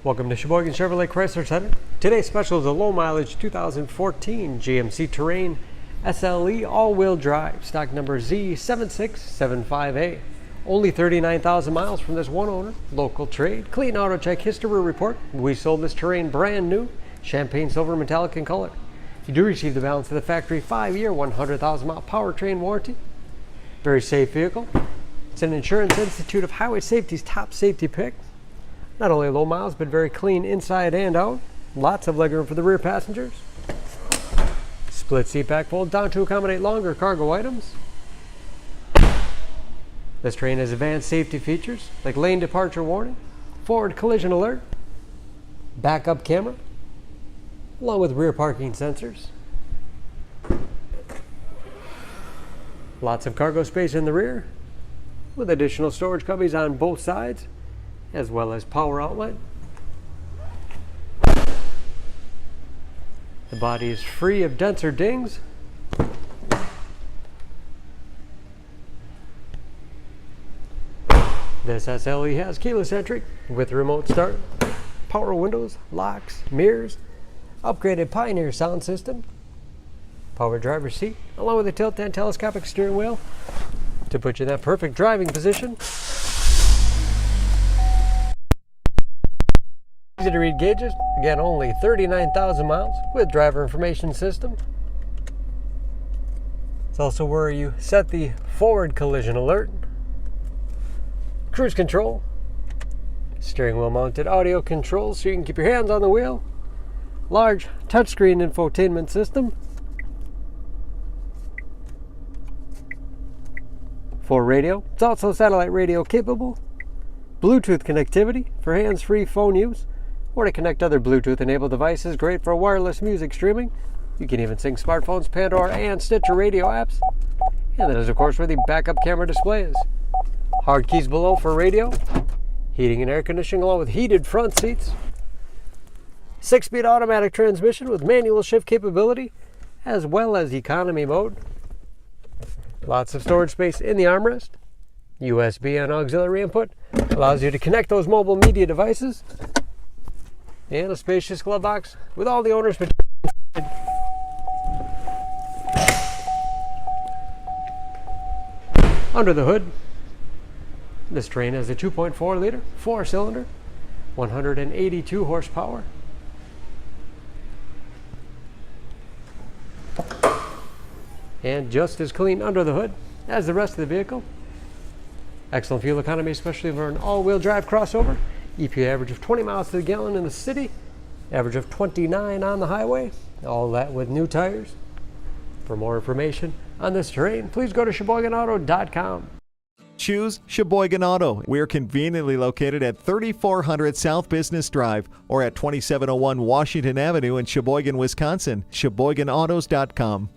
Welcome to Sheboygan Chevrolet Chrysler Center. Today's special is a low mileage 2014 GMC Terrain SLE all-wheel drive, stock number Z7675A. Only 39,000 miles from this one owner, local trade, clean auto check history report. We sold this Terrain brand new, champagne silver metallic in color. You do receive the balance of the factory 5-year, 100,000-mile powertrain warranty. Very safe vehicle. It's an Insurance Institute of Highway Safety's top safety pick. Not only low miles, but very clean inside and out. Lots of legroom for the rear passengers. Split seat back fold down to accommodate longer cargo items. This Terrain has advanced safety features like lane departure warning, forward collision alert, backup camera, along with rear parking sensors. Lots of cargo space in the rear, with additional storage cubbies on both sides, as well as power outlet. The body is free of dents or dings. This SLE has keyless entry with remote start, power windows, locks, mirrors, upgraded Pioneer sound system, power driver's seat, along with a tilt and telescopic steering wheel to put you in that perfect driving position. Easy to read gauges, again only 39,000 miles with driver information system. It's also where you set the forward collision alert, cruise control, steering wheel mounted audio controls so you can keep your hands on the wheel, large touchscreen infotainment system, for radio. It's also satellite radio capable, Bluetooth connectivity for hands-free phone use, or to connect other Bluetooth-enabled devices. Great for wireless music streaming. You can even sync smartphones, Pandora, and Stitcher radio apps. And that is, of course, where the backup camera display is. Hard keys below for radio, heating and air conditioning, along with heated front seats. 6-speed automatic transmission with manual shift capability, as well as economy mode. Lots of storage space in the armrest. USB and auxiliary input allows you to connect those mobile media devices. And a spacious glove box with all the owner's materials. Under the hood, this Terrain has a 2.4-liter, 4-cylinder, 182 horsepower. And just as clean under the hood as the rest of the vehicle. Excellent fuel economy, especially for an all-wheel drive crossover. EPA average of 20 miles to the gallon in the city, average of 29 on the highway, all that with new tires. For more information on this Terrain, please go to SheboyganAuto.com. Choose Sheboygan Auto. We're conveniently located at 3400 South Business Drive or at 2701 Washington Avenue in Sheboygan, Wisconsin. SheboyganAutos.com.